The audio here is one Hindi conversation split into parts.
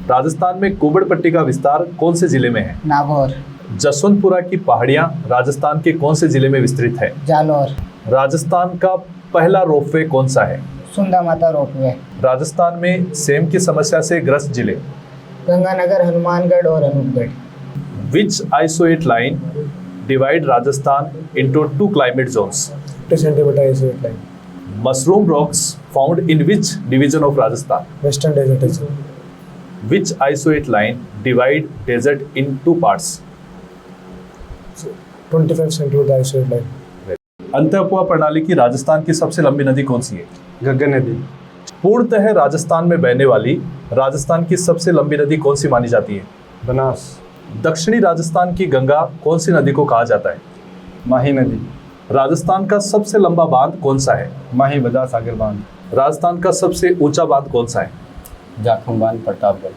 राजस्थान में कुबड़ पट्टी का विस्तार कौन से जिले में है? नागौर। जसवंतपुरा की पहाड़ियां राजस्थान के कौन से जिले में विस्तृत है? जालौर। राजस्थान का पहला रोपवे कौन सा है? सुंदा माता रोपवे। राजस्थान में सेम की समस्या से ग्रस्त जिले? गंगानगर, हनुमानगढ़ और Anupgarh. Which isohyet line divide Rajasthan into two climate zones? 50 centimeter isolate line. Mushroom rocks found in which division of Rajasthan? Western desert is Which isoate line divide desert in two parts? 25 centimeter isolate line. अंतःपुआ प्रणाली की राजस्थान की सबसे लंबी नदी कौन सी है? गग्गर नदी. पूर्णतः राजस्थान में बहने वाली राजस्थान की सबसे लंबी नदी कौन सी मानी जाती है? बनास. दक्षिणी राजस्थान की गंगा कौन सी नदी को कहा जाता है? माही नदी. राजस्थान का सबसे लंबा बांध कौन सा है? माही बदा सागर बांध. राजस्थान का सबसे ऊंचा बांध कौन सा है? जाखम बांध, प्रतापगढ़.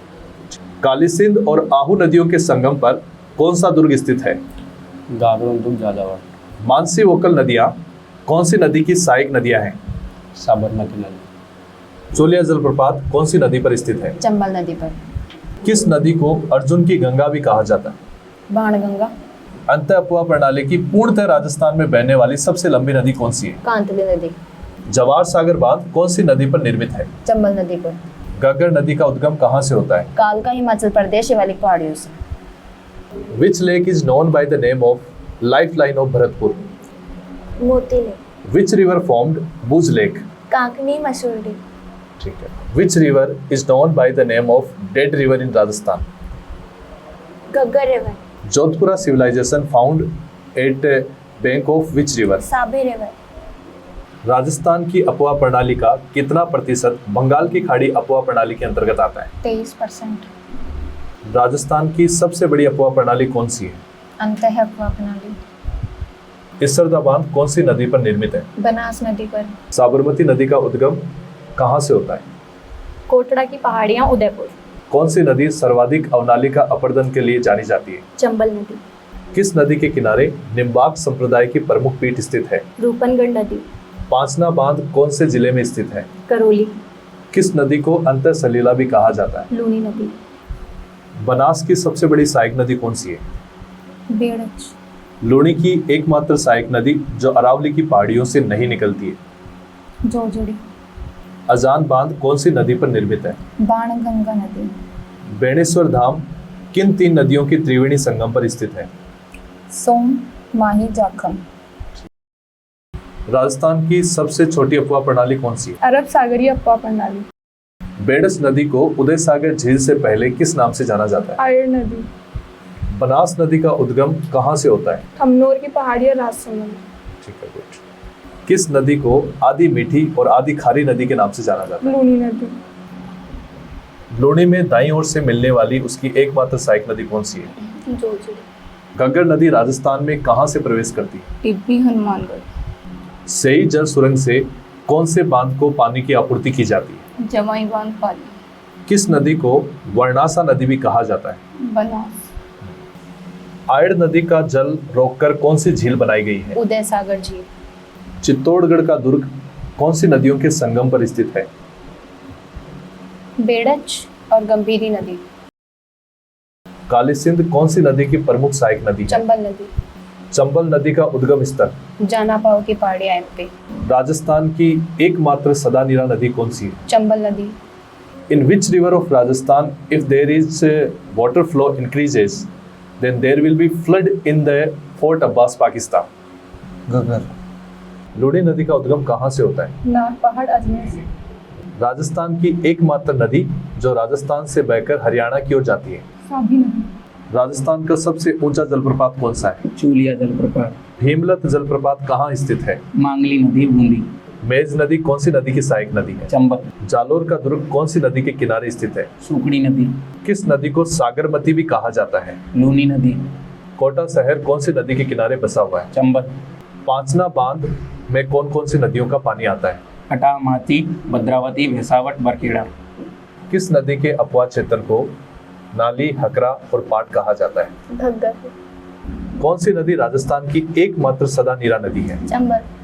काली सिंध और आहू नदियों के संगम पर कौन सा दुर्ग स्थित है? गागरों दुर्ग, झालावाड़. मानसी वोकल नदियां कौन सी नदी की सहायक नदियां हैं? साबरमती नदी. चोलिया जलप्रपात कौन सी नदी पर स्थित है? चंबल नदी पर। किस नदी को अर्जुन की गंगा भी कहा जाता है? बाणगंगा। अंतःपुआ प्रणाली की पूर्णतः राजस्थान में बहने वाली सबसे लंबी नदी कौन सी है? कांतली नदी। जवाहर सागर बांध कौन सी नदी पर निर्मित है? चंबल नदी पर। गग्गर नदी का उद्गम कहाँ से होता है? कालका, हिमाचल प्रदेश, शिवालिक पहाड़ियों से। Which lake is known by the name of lifeline of Bharatpur? Moti lake. Which river formed Buj lake? Kakni, Masoori. ठीक है. Which river is known by the name of dead river in Rajasthan? Ghaggar river. Jodhpura civilisation found at bank of which river? Sabi river. Rajasthan की अफवाह प्रणाली का कितना प्रतिशत बंगाल की खाड़ी अफवाह प्रणाली के अंतर्गत आता है? 23%। राजस्थान की सबसे बड़ी अफवाह प्रणाली कौन सी है? अंतःपुआ प्रणाली। इसरदा बांध कौन सी नदी पर निर्मित है? बनास नदी पर। साबरमती नदी का उद्गम कहाँ से होता है? कोटड़ा की पहाड़ियाँ, उदयपुर। कौन सी नदी सर्वाधिक अवनालिका अपरदन के लिए जानी जाती है? चंबल नदी। किस नदी के किनारे निम्बार्क संप्रदाय की प्रमुख पीठ स्थित है? रूपनगढ़ नदी। पांचना बांध कौन से जिले में स्थित है? करौली। किस नदी को अंतर सलीला भी कहा जाता है? लूनी नदी। बनास की सबसे बड़ी सहायक नदी कौन सी है? बेड़च। लूणी की एकमात्र सहायक नदी जो अरावली की पहाड़ियों से नहीं निकलती है? जोजड़ी। अजान बांध कौन सी नदी पर निर्मित है? बाणगंगा नदी। बेणेश्वर धाम किन तीन नदियों की त्रिवेणी संगम पर स्थित है? सोम, माही, जाखम। राजस्थान की सबसे छोटी अफवाह प्रणाली कौन सी है? अरब सागरीय अफवाह प्रणाली। बेडस नदी को उदय सागर झील से पहले किस नाम से जाना जाता है? आयर नदी। बनास नदी का उद्गम कहाँ से होता है? खमनोर की पहाड़ियाँ, राजसमंद। ठीक है, गुड. किस नदी को आदि मीठी और आदि खारी नदी के नाम से जाना जाता है? लूनी नदी। लूणी में दाईं ओर से मिलने वाली उसकी एकमात्र सहायक नदी कौन सी है? जोजड़ी। गग्गर नदी राजस्थान में कहाँ से प्रवेश करती है? टिब्बी, हनुमानगढ़। सेई जल सुरंग से कौन से बांध को पानी की आपूर्ति की जाती है? जवाई बांध, पाली। किस नदी को वर्णासा नदी भी कहा जाता है? बनास। आयड़ नदी का जल रोककर कौन सी झील बनाई गई है? उदय सागर झील। चित्तौड़गढ़ का दुर्ग कौन सी नदियों के संगम पर स्थित है? बेड़च और गंभीरी नदी। काली सिंध कौन सी नदी की प्रमुख सहायक नदी है? चंबल नदी। चंबल नदी का उद्गम स्थल? जानापाव की पहाड़ियाँ, एमपी। राजस्थान की एकमात्र सदानीरा नदी कौन सी है? चंबल नदी। In which river of Rajasthan, if there is water flow increases, then there will be flood in the Fort Abbas, Pakistan? गग्गर. लूणी नदी का उद्गम कहाँ से होता है? नाग पहाड़, अजमेर से। राजस्थान की एकमात्र नदी जो राजस्थान से बहकर हरियाणा की ओर जाती है? साभी नदी। राजस्थान का सबसे ऊंचा जलप्रपात कौन सा है? चूलिया जलप्रपात. भीमलत जलप्रपात कहाँ स्थित है? मांगली नदी, बूंदी. मेज नदी कौन सी नदी की सहायक नदी है? चंबल. जालोर का दुर्ग कौन सी नदी के किनारे स्थित है? सुकड़ी नदी. किस नदी को सागरमती भी कहा जाता है? लूनी नदी. कोटा शहर कौन सी नदी के किनारे बसा हुआ है? चंबल. पांचना बांध में कौन कौन सी नदियों का पानी आता है? हटा, माती, भद्रावती, भेसावट, बरखेड़ा. किस नदी के अपवाद क्षेत्र को नाली, हकरा और पाट कहा जाता है? घग्गर। कौन सी नदी राजस्थान की एकमात्र सदा नीरा नदी है? चंबल।